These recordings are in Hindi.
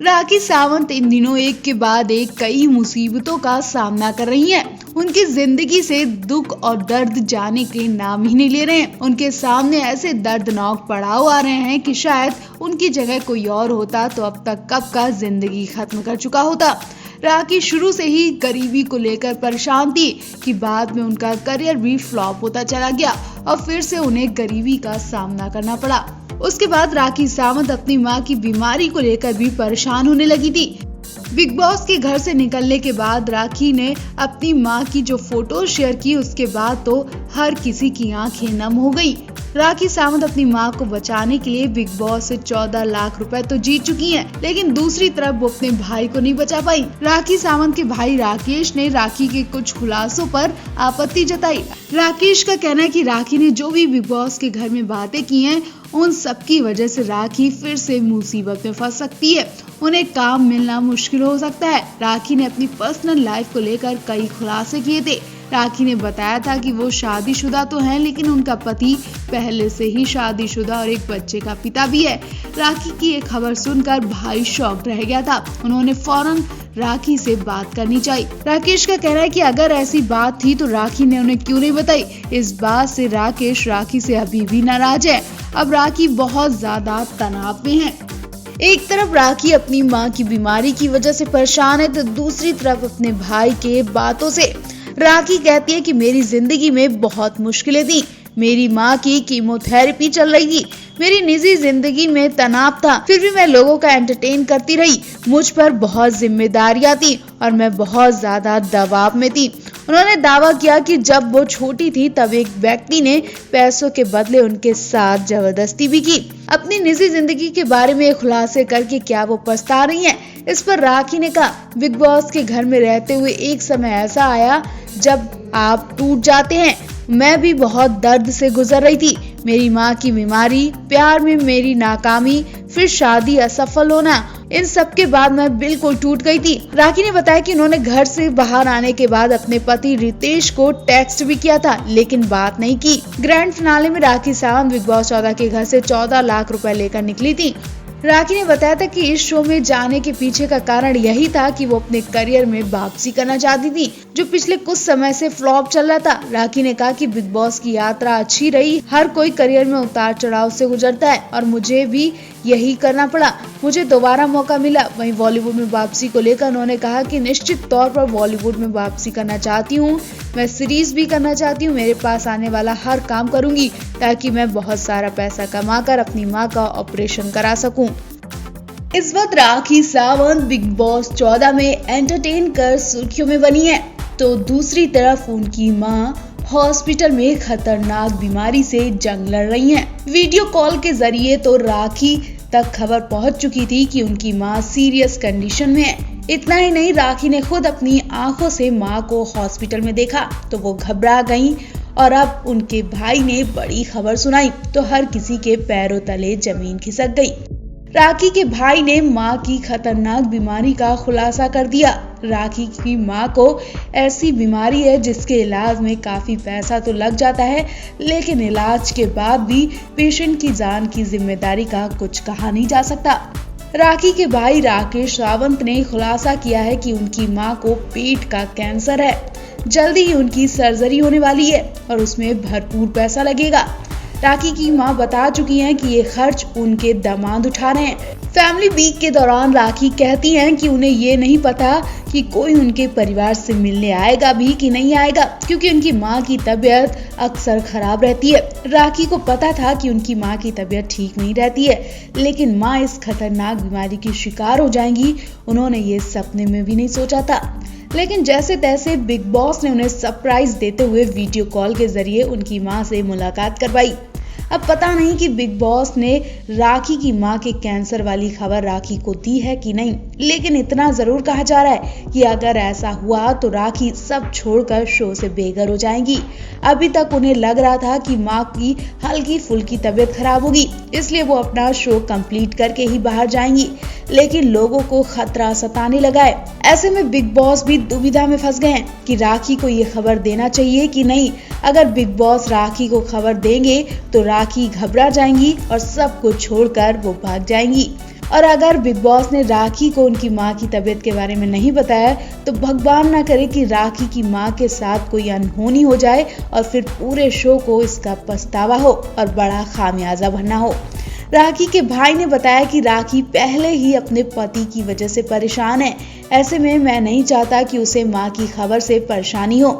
राखी सावंत इन दिनों एक के बाद एक कई मुसीबतों का सामना कर रही हैं। उनकी जिंदगी से दुख और दर्द जाने के नाम ही नहीं ले रहे हैं। उनके सामने ऐसे दर्दनाक पड़ाव आ रहे हैं कि शायद उनकी जगह कोई और होता तो अब तक कब का जिंदगी खत्म कर चुका होता। राखी शुरू से ही गरीबी को लेकर परेशान थी कि बाद में उनका करियर भी फ्लॉप होता चला गया और फिर से उन्हें गरीबी का सामना करना पड़ा। उसके बाद राखी सावंत अपनी मां की बीमारी को लेकर भी परेशान होने लगी थी। बिग बॉस के घर से निकलने के बाद राखी ने अपनी मां की जो फोटो शेयर की, उसके बाद तो हर किसी की आंखें नम हो गई। राखी सावंत अपनी मां को बचाने के लिए बिग बॉस से 14 लाख रुपए तो जीत चुकी हैं, लेकिन दूसरी तरफ वो अपने भाई को नहीं बचा पाई। राखी सावंत के भाई राकेश ने राखी के कुछ खुलासों पर आपत्ति जताई। राकेश का कहना है कि राखी ने जो भी बिग बॉस के घर में बातें की हैं, उन सब की वजह से राखी फिर से मुसीबत में फंस सकती है। उन्हें काम मिलना मुश्किल हो सकता है। राखी ने अपनी पर्सनल लाइफ को लेकर कई खुलासे किए थे। राखी ने बताया था कि वो शादीशुदा तो हैं, लेकिन उनका पति पहले से ही शादीशुदा और एक बच्चे का पिता भी है। राखी की ये खबर सुनकर भाई शॉक्ड रह गया था। उन्होंने फौरन राखी से बात करनी चाहिए। राकेश का कहना है कि अगर ऐसी बात थी तो राखी ने उन्हें क्यों नहीं बताई। इस बात से राकेश राखी से अभी भी नाराज है। अब राखी बहुत ज्यादा तनाव में है। एक तरफ राखी अपनी मां की बीमारी की वजह से परेशान है, तो दूसरी तरफ अपने भाई के बातों से। राखी कहती है कि मेरी जिंदगी में बहुत मुश्किलें थी। मेरी मां की कीमोथेरेपी चल रही थी। मेरी निजी जिंदगी में तनाव था, फिर भी मैं लोगों का एंटरटेन करती रही। मुझ पर बहुत जिम्मेदारियां थी और मैं बहुत ज्यादा दबाव में थी। उन्होंने दावा किया कि जब वो छोटी थी तब एक व्यक्ति ने पैसों के बदले उनके साथ जबरदस्ती भी की। अपनी निजी जिंदगी के बारे में खुलासे करके क्या वो पछता रही हैं? इस पर राखी ने कहा, बिग बॉस के घर में रहते हुए एक समय ऐसा आया जब आप टूट जाते हैं। मैं भी बहुत दर्द से गुजर रही थी। मेरी माँ की बीमारी, प्यार में मेरी नाकामी, फिर शादी असफल होना, इन सब के बाद मैं बिल्कुल टूट गई थी। राखी ने बताया कि उन्होंने घर से बाहर आने के बाद अपने पति रितेश को टेक्स्ट भी किया था, लेकिन बात नहीं की। ग्रैंड फिनाले में राखी सावंत बिग बॉस 14 के घर से 14 लाख रुपए लेकर निकली थी। राखी ने बताया था कि इस शो में जाने के पीछे का कारण यही था कि वो अपने करियर में वापसी करना चाहती थी, जो पिछले कुछ समय से फ्लॉप चल रहा था। राखी ने कहा कि बिग बॉस की यात्रा अच्छी रही। हर कोई करियर में उतार चढ़ाव से गुजरता है और मुझे भी यही करना पड़ा। मुझे दोबारा मौका मिला। वहीं बॉलीवुड में वापसी को लेकर उन्होंने कहा कि निश्चित तौर पर बॉलीवुड में वापसी करना चाहती हूँ। मैं सीरीज भी करना चाहती हूँ। मेरे पास आने वाला हर काम करूंगी ताकि मैं बहुत सारा पैसा कमाकर अपनी माँ का ऑपरेशन करा सकूं। इस वक्त राखी सावंत बिग बॉस 14 में एंटरटेन कर सुर्खियों में बनी है, तो दूसरी तरफ उनकी मां हॉस्पिटल में खतरनाक बीमारी से जंग लड़ रही हैं। वीडियो कॉल के जरिए तो राखी तक खबर पहुंच चुकी थी कि उनकी मां सीरियस कंडीशन में है। इतना ही नहीं, राखी ने खुद अपनी आंखों से मां को हॉस्पिटल में देखा तो वो घबरा गईं और अब उनके भाई ने बड़ी खबर सुनाई तो हर किसी के पैरों तले जमीन खिसक गई। राखी के भाई ने मां की खतरनाक बीमारी का खुलासा कर दिया। राखी की मां को ऐसी बीमारी है जिसके इलाज में काफी पैसा तो लग जाता है, लेकिन इलाज के बाद भी पेशेंट की जान की जिम्मेदारी का कुछ कहा नहीं जा सकता। राखी के भाई राकेश सावंत ने खुलासा किया है कि उनकी मां को पेट का कैंसर है। जल्दी ही उनकी सर्जरी होने वाली है और उसमें भरपूर पैसा लगेगा। राखी की मां बता चुकी हैं कि ये खर्च उनके दामाद उठा रहे हैं। फैमिली वीक के दौरान राखी कहती हैं कि उन्हें ये नहीं पता कि कोई उनके परिवार से मिलने आएगा भी कि नहीं आएगा, क्योंकि उनकी मां की तबीयत अक्सर खराब रहती है। राखी को पता था कि उनकी मां की तबीयत ठीक नहीं रहती है, लेकिन मां इस खतरनाक बीमारी की शिकार हो जाएंगी, उन्होंने ये सपने में भी नहीं सोचा था। लेकिन जैसे तैसे बिग बॉस ने उन्हें सरप्राइज देते हुए वीडियो कॉल के जरिए उनकी मां से मुलाकात करवाई। अब पता नहीं कि बिग बॉस ने राखी की मां के कैंसर वाली खबर राखी को दी है कि नहीं, लेकिन इतना जरूर कहा जा रहा है कि अगर ऐसा हुआ तो राखी सब छोड़कर शो से बेघर हो जाएंगी। अभी तक उन्हें लग रहा था कि मां की हल्की फुल्की तबीयत खराब होगी, इसलिए वो अपना शो कंप्लीट करके ही बाहर जाएंगी, लेकिन लोगों को खतरा सताने लगा है। ऐसे में बिग बॉस भी दुविधा में फंस गए हैं कि राखी को ये खबर देना चाहिए कि नहीं। अगर बिग बॉस राखी को खबर देंगे तो राखी घबरा जाएंगी और सब कुछ छोड़कर वो भाग जाएंगी। और अगर बिग बॉस ने राखी को उनकी मां की तबीयत के बारे में नहीं बताया तो भगवान ना करे कि राखी की मां के साथ कोई अनहोनी हो जाए और फिर पूरे शो को इसका पछतावा हो और बड़ा खामियाजा भरना हो। राखी के भाई ने बताया कि राखी पहले ही अपने पति की वजह से परेशान है, ऐसे में मैं नहीं चाहता कि उसे मां की खबर से परेशानी हो।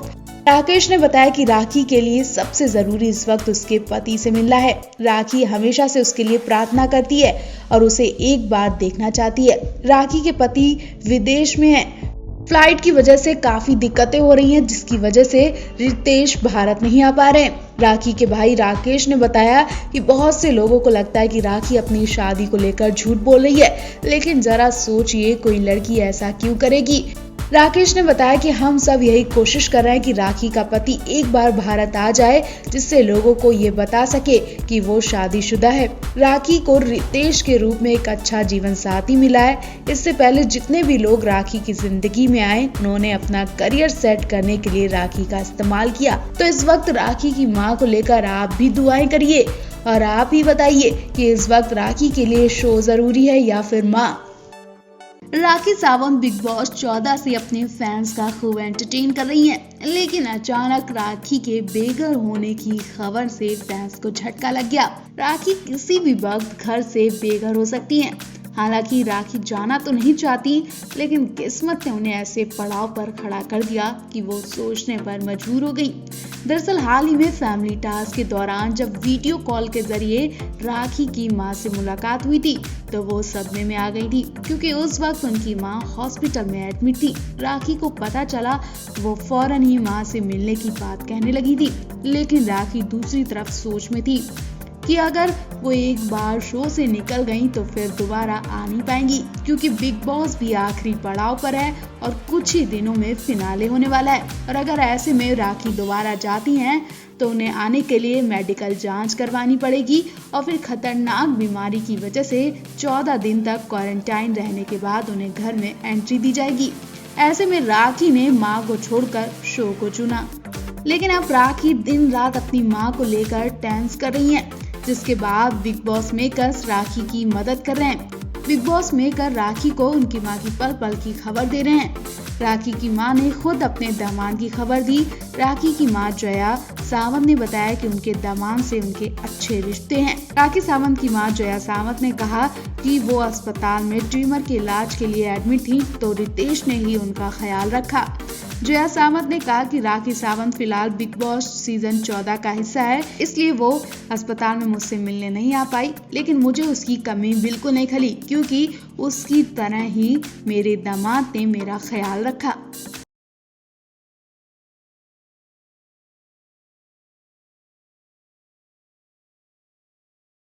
राकेश ने बताया कि राखी के लिए सबसे जरूरी इस वक्त उसके पति से मिलना है। राखी हमेशा से उसके लिए प्रार्थना करती है और उसे एक बार देखना चाहती है। राखी के पति विदेश में हैं। फ्लाइट की वजह से काफी दिक्कतें हो रही हैं, जिसकी वजह से रितेश भारत नहीं आ पा रहे हैं। राखी के भाई राकेश ने बताया कि बहुत से लोगों को लगता है कि राखी अपनी शादी को लेकर झूठ बोल रही है, लेकिन जरा सोचिए कोई लड़की ऐसा क्यों करेगी। राकेश ने बताया कि हम सब यही कोशिश कर रहे हैं कि राखी का पति एक बार भारत आ जाए, जिससे लोगों को ये बता सके कि वो शादीशुदा है। राखी को रितेश के रूप में एक अच्छा जीवन साथी मिला है। इससे पहले जितने भी लोग राखी की जिंदगी में आए, उन्होंने अपना करियर सेट करने के लिए राखी का इस्तेमाल किया। तो इस वक्त राखी की मां को लेकर आप भी दुआएं करिए और आप ही बताइए कि इस वक्त राखी के लिए शो जरूरी है या फिर मां। राखी सावंत बिग बॉस 14 से अपने फैंस का खूब एंटरटेन कर रही हैं, लेकिन अचानक राखी के बेघर होने की खबर से फैंस को झटका लग गया। राखी किसी भी वक्त घर से बेघर हो सकती हैं। हालांकि राखी जाना तो नहीं चाहती, लेकिन किस्मत ने उन्हें ऐसे पड़ाव पर खड़ा कर दिया कि वो सोचने पर मजबूर हो गई। दरअसल हाल ही में फैमिली टास्क के दौरान जब वीडियो कॉल के जरिए राखी की मां से मुलाकात हुई थी, तो वो सदमे में आ गई थी, क्योंकि उस वक्त उनकी मां हॉस्पिटल में एडमिट थी। राखी को पता चला, वो फौरन ही मां से मिलने की बात कहने लगी थी, लेकिन राखी दूसरी तरफ सोच में थी कि अगर वो एक बार शो से निकल गई तो फिर दोबारा आ नहीं पाएंगी, क्योंकि बिग बॉस भी आखिरी पड़ाव पर है और कुछ ही दिनों में फिनाले होने वाला है। और अगर ऐसे में राखी दोबारा जाती हैं तो उन्हें आने के लिए मेडिकल जांच करवानी पड़ेगी और फिर खतरनाक बीमारी की वजह से 14 दिन तक क्वारंटाइन रहने के बाद उन्हें घर में एंट्री दी जाएगी। ऐसे में राखी ने मां को छोड़कर शो को चुना, लेकिन अब राखी दिन रात अपनी मां को लेकर टेंस कर रही हैं, जिसके बाद बिग बॉस मेकर्स राखी की मदद कर रहे हैं। बिग बॉस मेकर राखी को उनकी मां की पल पल की खबर दे रहे हैं। राखी की मां ने खुद अपने दामाद की खबर दी। राखी की मां जया सावंत ने बताया कि उनके दामाद से उनके अच्छे रिश्ते हैं। राखी सावंत की मां जया सावंत ने कहा कि वो अस्पताल में ट्यूमर के इलाज के लिए एडमिट थी, तो रितेश ने ही उनका ख्याल रखा। जया सावंत ने कहा कि राखी सावंत फिलहाल बिग बॉस सीजन 14 का हिस्सा है, इसलिए वो अस्पताल में मुझसे मिलने नहीं आ पाई, लेकिन मुझे उसकी कमी बिल्कुल नहीं खली, क्योंकि उसकी तरह ही मेरे दामाद ने मेरा ख्याल रखा।